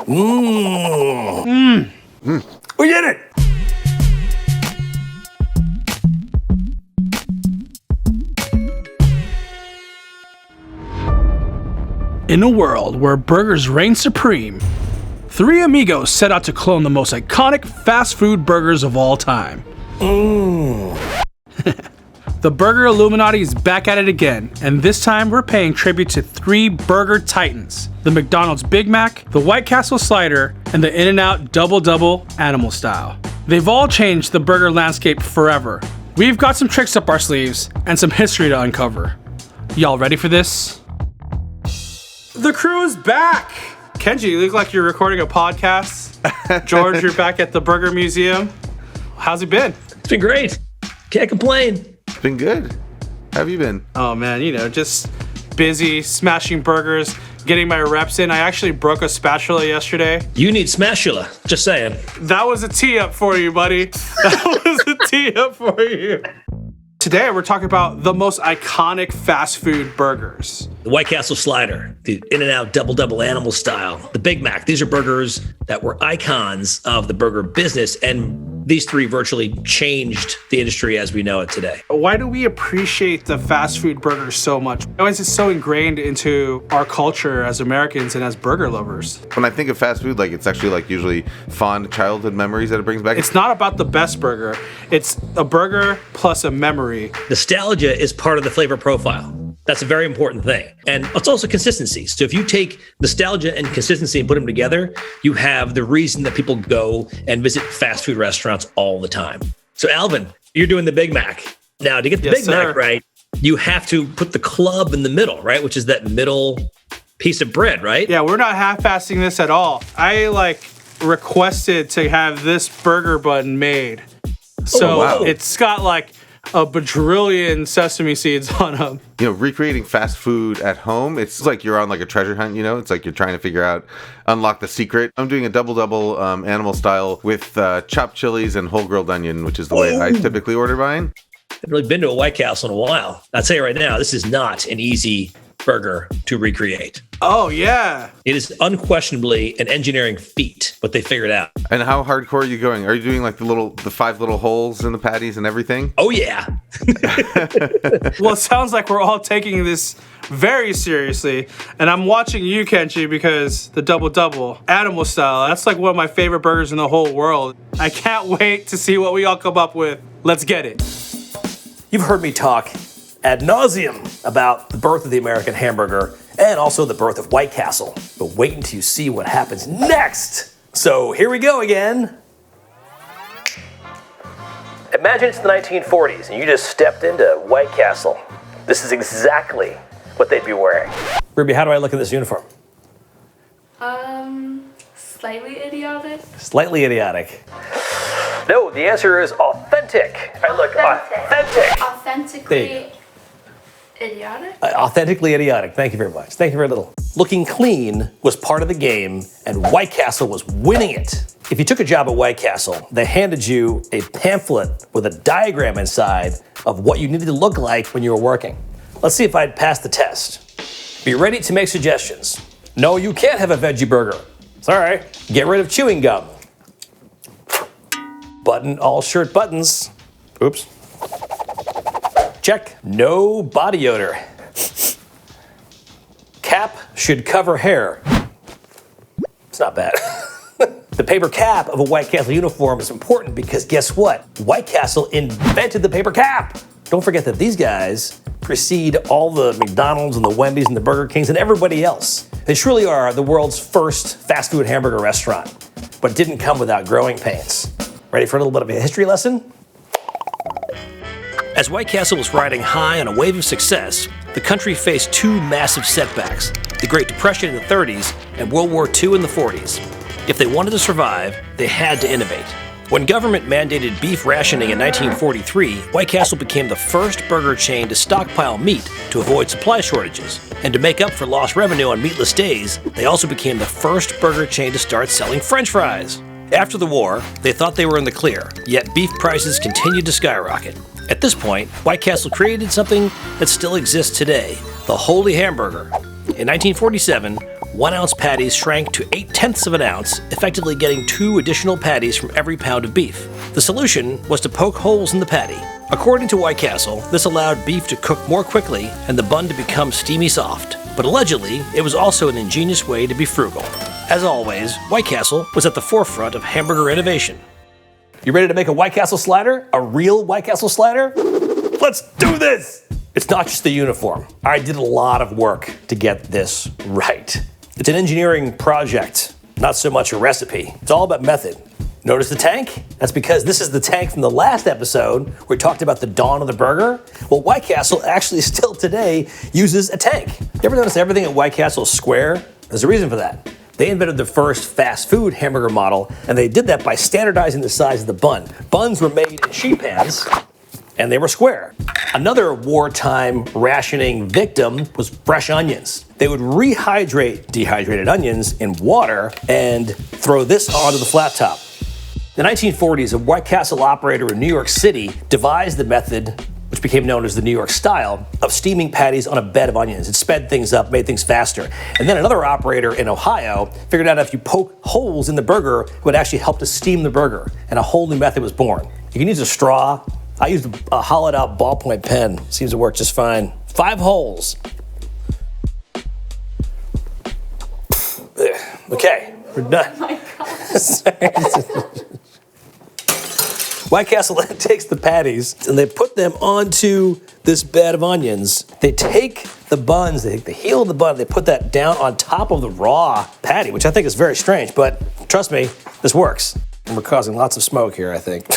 We did it! In a world where burgers reign supreme, three amigos set out to clone the most iconic fast food burgers of all time. The Burger Illuminati is back at it again, and this time we're paying tribute to three burger titans: the McDonald's Big Mac, the White Castle Slider, and the In-N-Out Double Double Animal Style. They've all changed the burger landscape forever. We've got some tricks up our sleeves and some history to uncover. Y'all ready for this? The crew is back! Kenji, you look like you're recording a podcast. George, you're back at the Burger Museum. How's it been? It's been great. Can't complain. It's been good. How have you been? Oh man, just busy smashing burgers, getting my reps in. I actually broke a spatula yesterday. You need Smashula, just saying. That was a tee up for you, buddy. That was a tee up for you. Today we're talking about the most iconic fast food burgers. The White Castle Slider, the In-N-Out Double Double Animal Style, the Big Mac. These are burgers that were icons of the burger business, and these three virtually changed the industry as we know it today. Why do we appreciate the fast food burgers so much? Why is it so ingrained into our culture as Americans and as burger lovers? When I think of fast food, it's actually usually fond childhood memories that it brings back. It's not about the best burger. It's a burger plus a memory. Nostalgia is part of the flavor profile. That's a very important thing. And it's also consistency. So if you take nostalgia and consistency and put them together, you have the reason that people go and visit fast food restaurants all the time. So Alvin, you're doing the Big Mac. Now, to get the Big Mac right, you have to put the club in the middle, right? Which is that middle piece of bread, right? Yeah, we're not half-assing this at all. I requested to have this burger bun made. So It's got a bajillion sesame seeds on them. Recreating fast food at home, it's like you're on a treasure hunt, It's like you're trying to unlock the secret. I'm doing a double animal style with chopped chilies and whole grilled onion, which is the way I typically order mine. I've really been to a White Castle in a while. I'll tell you right now, this is not an easy burger to recreate. Oh, yeah. It is unquestionably an engineering feat, but they figured out. And how hardcore are you going? Are you doing the 5 little holes in the patties and everything? Oh, yeah. Well, it sounds like we're all taking this very seriously. And I'm watching you, Kenji, because the Double Double Animal Style, that's one of my favorite burgers in the whole world. I can't wait to see what we all come up with. Let's get it. You've heard me talk ad nauseum about the birth of the American hamburger and also the birth of White Castle. But wait until you see what happens next. So here we go again. Imagine it's the 1940s and you just stepped into White Castle. This is exactly what they'd be wearing. Ruby, how do I look in this uniform? Slightly idiotic. Slightly idiotic. No, the answer is authentic. I look authentic. Authentically idiotic? Authentically idiotic. Thank you very much. Thank you very little. Looking clean was part of the game, and White Castle was winning it. If you took a job at White Castle, they handed you a pamphlet with a diagram inside of what you needed to look like when you were working. Let's see if I'd pass the test. Be ready to make suggestions. No, you can't have a veggie burger. Sorry. Get rid of chewing gum. Button all shirt buttons. Oops. Check. No body odor. Cap should cover hair. It's not bad. The paper cap of a White Castle uniform is important because guess what? White Castle invented the paper cap. Don't forget that these guys precede all the McDonald's and the Wendy's and the Burger Kings and everybody else. They truly are the world's first fast food hamburger restaurant, but didn't come without growing pains. Ready for a little bit of a history lesson? As White Castle was riding high on a wave of success, the country faced two massive setbacks: the Great Depression in the 30s and World War II in the 40s. If they wanted to survive, they had to innovate. When government mandated beef rationing in 1943, White Castle became the first burger chain to stockpile meat to avoid supply shortages. And to make up for lost revenue on meatless days, they also became the first burger chain to start selling French fries. After the war, they thought they were in the clear, yet beef prices continued to skyrocket. At this point, White Castle created something that still exists today, the Holy Hamburger. In 1947, 1 ounce patties shrank to 8/10 of an ounce, effectively getting 2 additional patties from every pound of beef. The solution was to poke holes in the patty. According to White Castle, this allowed beef to cook more quickly and the bun to become steamy soft. But allegedly, it was also an ingenious way to be frugal. As always, White Castle was at the forefront of hamburger innovation. You ready to make a White Castle slider? A real White Castle slider? Let's do this! It's not just the uniform. I did a lot of work to get this right. It's an engineering project, not so much a recipe. It's all about method. Notice the tank? That's because this is the tank from the last episode where we talked about the dawn of the burger. Well, White Castle actually still today uses a tank. You ever notice everything at White Castle is square? There's a reason for that. They invented the first fast food hamburger model, and they did that by standardizing the size of the bun. Buns were made in sheet pans, and they were square. Another wartime rationing victim was fresh onions. They would rehydrate dehydrated onions in water and throw this onto the flat top. In the 1940s, a White Castle operator in New York City devised the method, which became known as the New York style, of steaming patties on a bed of onions. It sped things up, made things faster. And then another operator in Ohio figured out if you poke holes in the burger, it would actually help to steam the burger. And a whole new method was born. You can use a straw. I used a hollowed out ballpoint pen. Seems to work just fine. 5 holes. Okay, we're done. Oh my God. White Castle takes the patties and they put them onto this bed of onions. They take the buns, they take the heel of the bun, they put that down on top of the raw patty, which I think is very strange, but trust me, this works. And we're causing lots of smoke here, I think.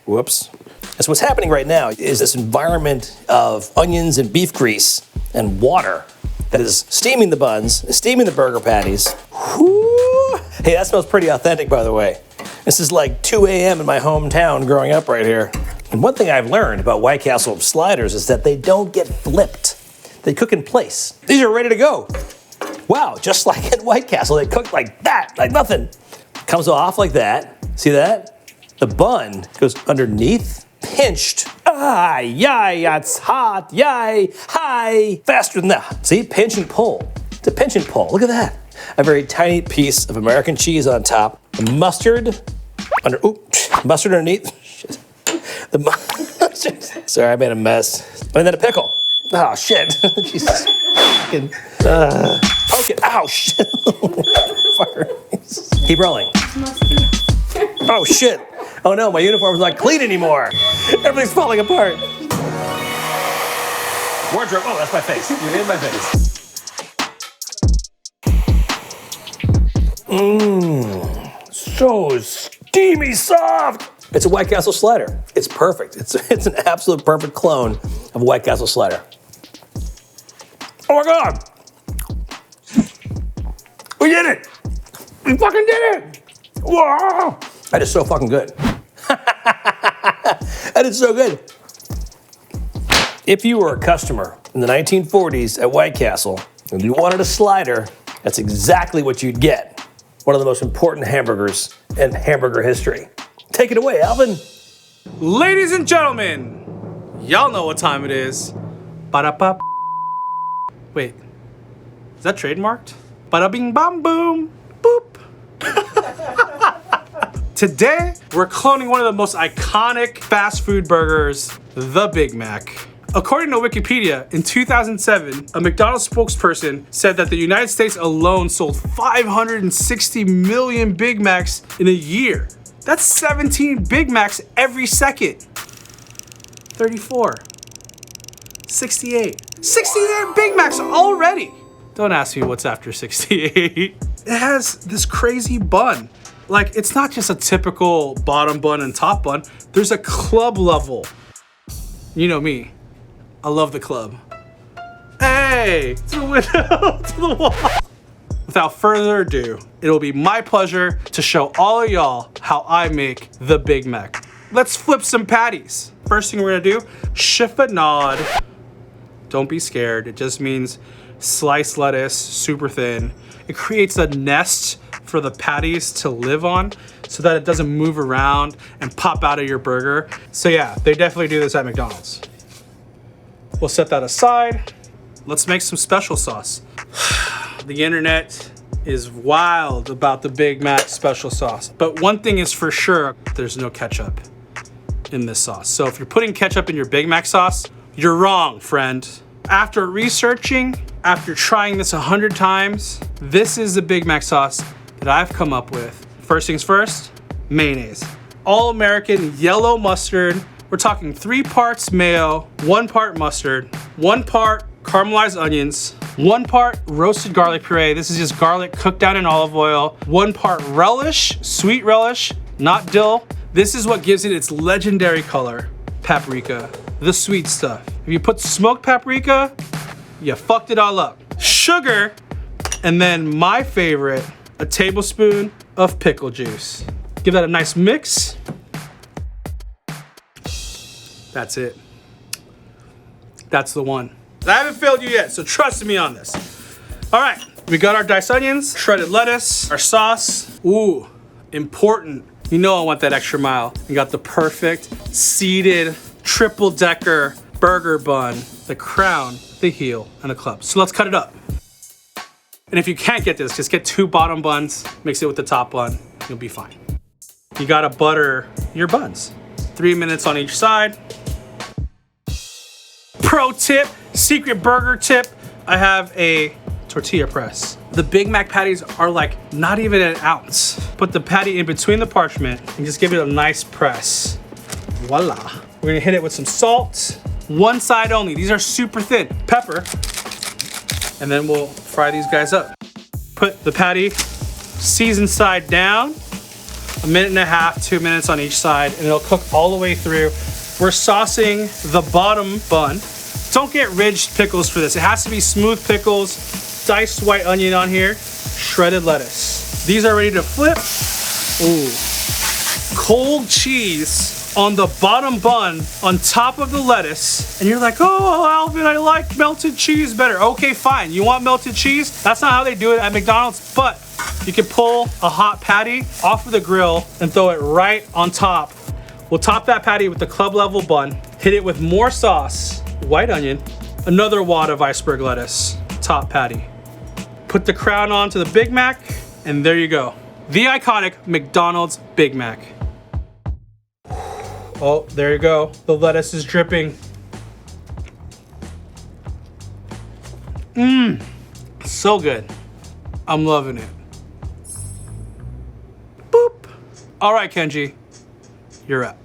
Whoops. And so what's happening right now is this environment of onions and beef grease and water that is steaming the buns, steaming the burger patties. Whoo! Hey, that smells pretty authentic, by the way. This is like 2 a.m. in my hometown growing up right here. And one thing I've learned about White Castle sliders is that they don't get flipped. They cook in place. These are ready to go. Wow, just like at White Castle, they cook like that, like nothing. Comes off like that. See that? The bun goes underneath, pinched. Ah, yay, it's hot, yay, hi. Faster than that. See, pinch and pull. It's a pinch and pull. Look at that. A very tiny piece of American cheese on top. Mustard mustard underneath. Shit. The mustard. Sorry, I made a mess. And then a pickle. Oh shit. Jesus. Poke it. Ow shit. Keep rolling. Oh shit. Oh no, my uniform's not clean anymore. Everything's falling apart. Wardrobe. Oh, that's my face. You made my face. So steamy soft. It's a White Castle slider. It's perfect. It's an absolute perfect clone of a White Castle slider. Oh my God. We did it. We fucking did it. Wow. That is so fucking good. That is so good. If you were a customer in the 1940s at White Castle and you wanted a slider, that's exactly what you'd get. One of the most important hamburgers in hamburger history. Take it away, Alvin. Ladies and gentlemen, y'all know what time it is. Ba-da-ba. Wait, is that trademarked? Bada-bing bam boom, boop. Today, we're cloning one of the most iconic fast food burgers, the Big Mac. According to Wikipedia, in 2007, a McDonald's spokesperson said that the United States alone sold 560 million Big Macs in a year. That's 17 Big Macs every second. 34. 68. 68 Big Macs already. Don't ask me what's after 68. It has this crazy bun. Like, it's not just a typical bottom bun and top bun. There's a club level. You know me. I love the club. Hey, to the window, to the wall. Without further ado, it'll be my pleasure to show all of y'all how I make the Big Mac. Let's flip some patties. First thing we're gonna do, chiffonade. Don't be scared, it just means sliced lettuce, super thin. It creates a nest for the patties to live on so that it doesn't move around and pop out of your burger. So yeah, they definitely do this at McDonald's. We'll set that aside. Let's make some special sauce. The internet is wild about the Big Mac special sauce. But one thing is for sure, there's no ketchup in this sauce. So if you're putting ketchup in your Big Mac sauce, you're wrong, friend. After researching, after trying this 100 times, this is the Big Mac sauce that I've come up with. First things first, mayonnaise. All American yellow mustard. We're talking 3 parts mayo, 1 part mustard, 1 part caramelized onions, 1 part roasted garlic puree. This is just garlic cooked down in olive oil. 1 part relish, sweet relish, not dill. This is what gives it its legendary color, paprika, the sweet stuff. If you put smoked paprika, you fucked it all up. Sugar, and then my favorite, a tablespoon of pickle juice. Give that a nice mix. That's it. That's the one. I haven't failed you yet, so trust me on this. All right, we got our diced onions, shredded lettuce, our sauce. Ooh, important. You know I want that extra mile. We got the perfect seeded triple-decker burger bun, the crown, the heel, and the club. So let's cut it up. And if you can't get this, just get 2 bottom buns, mix it with the top bun, you'll be fine. You gotta butter your buns. 3 minutes on each side. Pro tip, secret burger tip, I have a tortilla press. The Big Mac patties are like not even an ounce. Put the patty in between the parchment and just give it a nice press. Voila. We're gonna hit it with some salt. 1 side only, these are super thin. Pepper, and then we'll fry these guys up. Put the patty seasoned side down, 1.5 minutes, 2 minutes on each side, and it'll cook all the way through. We're saucing the bottom bun. Don't get ridged pickles for this. It has to be smooth pickles, diced white onion on here, shredded lettuce. These are ready to flip. Ooh. Cold cheese on the bottom bun on top of the lettuce. And you're like, oh, Alvin, I like melted cheese better. Okay, fine. You want melted cheese? That's not how they do it at McDonald's, but you can pull a hot patty off of the grill and throw it right on top. We'll top that patty with the club level bun, hit it with more sauce, white onion, another wad of iceberg lettuce, top patty. Put the crown on to the Big Mac, and there you go. The iconic McDonald's Big Mac. Oh, there you go. The lettuce is dripping. Mmm, so good. I'm loving it. Boop. All right, Kenji, you're up.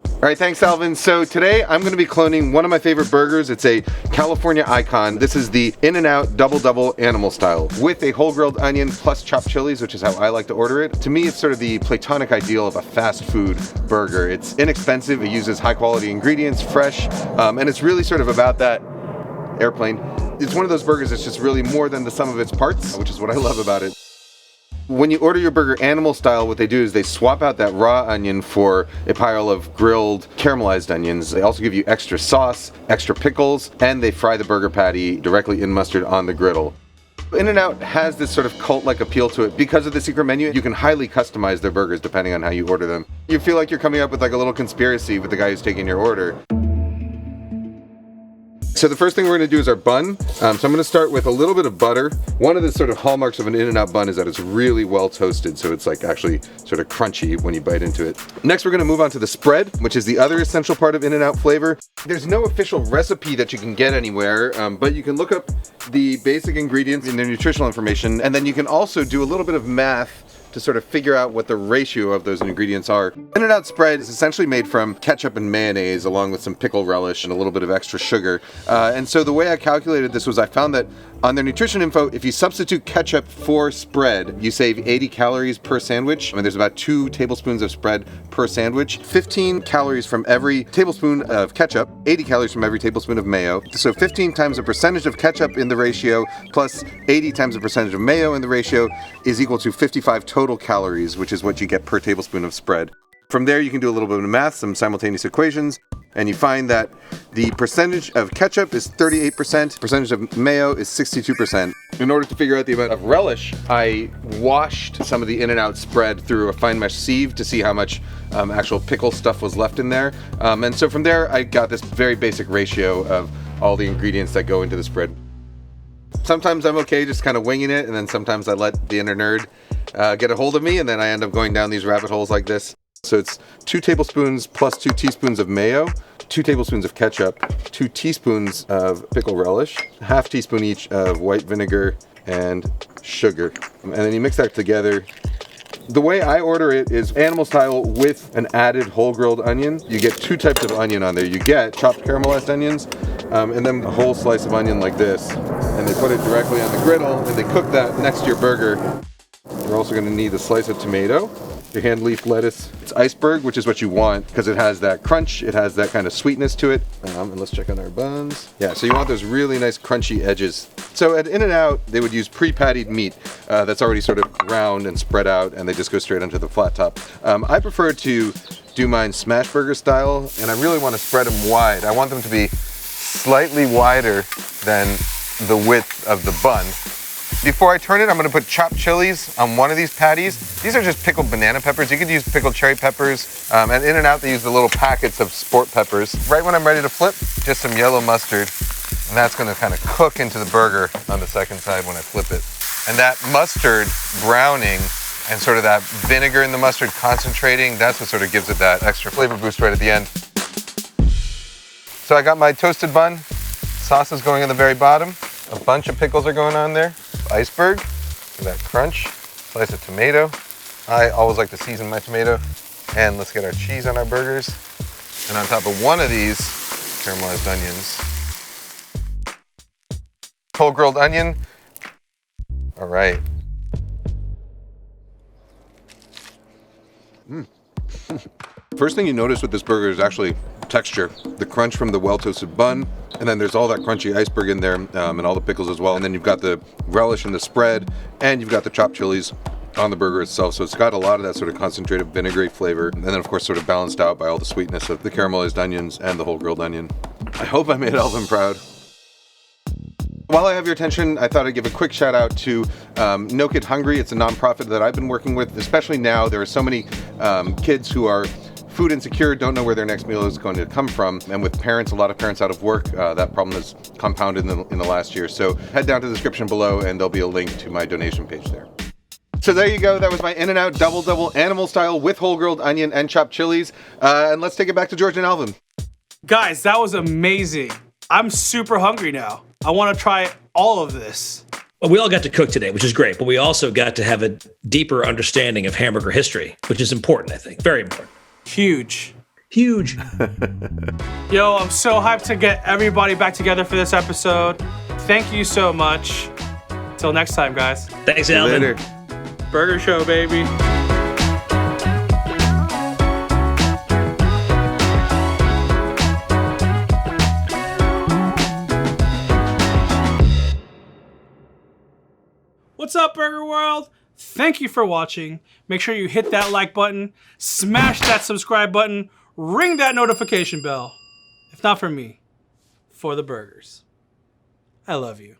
All right, thanks, Alvin. So today I'm going to be cloning one of my favorite burgers. It's a California icon. This is the In-N-Out Double Animal Style with a whole grilled onion plus chopped chilies, which is how I like to order it. To me, it's sort of the platonic ideal of a fast food burger. It's inexpensive. It uses high quality ingredients, fresh, and it's really sort of about that airplane. It's one of those burgers that's just really more than the sum of its parts, which is what I love about it. When you order your burger animal style, what they do is they swap out that raw onion for a pile of grilled caramelized onions. They also give you extra sauce, extra pickles, and they fry the burger patty directly in mustard on the griddle. In-N-Out has this sort of cult-like appeal to it. Because of the secret menu, you can highly customize their burgers depending on how you order them. You feel like you're coming up with like a little conspiracy with the guy who's taking your order. So the first thing we're going to do is our bun. So I'm going to start with a little bit of butter. One of the sort of hallmarks of an In-N-Out bun is that it's really well toasted, so it's like actually sort of crunchy when you bite into it. Next, we're going to move on to the spread, which is the other essential part of In-N-Out flavor. There's no official recipe that you can get anywhere, but you can look up the basic ingredients in their nutritional information, and then you can also do a little bit of math to sort of figure out what the ratio of those ingredients are. In-N-Out spread is essentially made from ketchup and mayonnaise along with some pickle relish and a little bit of extra sugar. And so the way I calculated this was I found that on their nutrition info, if you substitute ketchup for spread, you save 80 calories per sandwich. I mean, there's about 2 tablespoons of spread per sandwich, 15 calories from every tablespoon of ketchup, 80 calories from every tablespoon of mayo. So 15 times the percentage of ketchup in the ratio plus 80 times the percentage of mayo in the ratio is equal to 55 total calories, which is what you get per tablespoon of spread. From there, you can do a little bit of math, some simultaneous equations, and you find that the percentage of ketchup is 38%, percentage of mayo is 62%. In order to figure out the amount of relish, I washed some of the In-N-Out spread through a fine mesh sieve to see how much actual pickle stuff was left in there. And so from there, I got this very basic ratio of all the ingredients that go into the spread. Sometimes I'm okay just kind of winging it, and then sometimes I let the inner nerd get a hold of me, and then I end up going down these rabbit holes like this. So it's 2 tablespoons plus 2 teaspoons of mayo, 2 tablespoons of ketchup, 2 teaspoons of pickle relish, ½ teaspoon each of white vinegar, and sugar. And then you mix that together. The way I order it is animal style with an added whole grilled onion. You get 2 types of onion on there. You get chopped caramelized onions, and then a whole slice of onion like this. And they put it directly on the griddle, and they cook that next to your burger. You're also gonna need a slice of tomato, your hand leaf lettuce. It's iceberg, which is what you want because it has that crunch, it has that kind of sweetness to it. And let's check on our buns. Yeah, so you want those really nice crunchy edges. So at In-N-Out, they would use pre-pattied meat that's already sort of round and spread out, and they just go straight onto the flat top. I prefer to do mine smash burger style, and I really want to spread them wide. I want them to be slightly wider than the width of the bun. Before I turn it, I'm gonna put chopped chilies on one of these patties. These are just pickled banana peppers. You could use pickled cherry peppers. And In-N-Out, they use the little packets of sport peppers. Right when I'm ready to flip, just some yellow mustard. And that's gonna kind of cook into the burger on the second side when I flip it. And that mustard browning and sort of that vinegar in the mustard concentrating, that's what sort of gives it that extra flavor boost right at the end. So I got my toasted bun. Sauce is going on the very bottom. A bunch of pickles are going on there. Iceberg, for that crunch. Slice of tomato. I always like to season my tomato. And let's get our cheese on our burgers. And on top of one of these, caramelized onions. Whole grilled onion. All right. First thing you notice with this burger is actually texture. The crunch from the well-toasted bun, and then there's all that crunchy iceberg in there, and all the pickles as well. And then you've got the relish in the spread, and you've got the chopped chilies on the burger itself. So it's got a lot of that sort of concentrated vinegary flavor, and then of course sort of balanced out by all the sweetness of the caramelized onions and the whole grilled onion. I hope I made Alvin proud. While I have your attention, I thought I'd give a quick shout out to No Kid Hungry. It's a nonprofit that I've been working with, especially now. There are so many kids who are food insecure, don't know where their next meal is going to come from. And with parents, a lot of parents out of work, that problem has compounded in the last year. So head down to the description below and there'll be a link to my donation page there. So there you go. That was my In-N-Out double animal style with whole grilled onion and chopped chilies. And let's take it back to George and Alvin. Guys, that was amazing. I'm super hungry now. I want to try all of this. Well, we all got to cook today, which is great, but we also got to have a deeper understanding of hamburger history, which is important, I think. Very important. Huge. Huge. Yo, I'm so hyped to get everybody back together for this episode. Thank you so much. Till next time, guys. Thanks, Alvin. Later. Burger show, baby. What's up, Burger World? Thank you for watching. Make sure you hit that like button, smash that subscribe button, ring that notification bell. If not for me, for the burgers. I love you.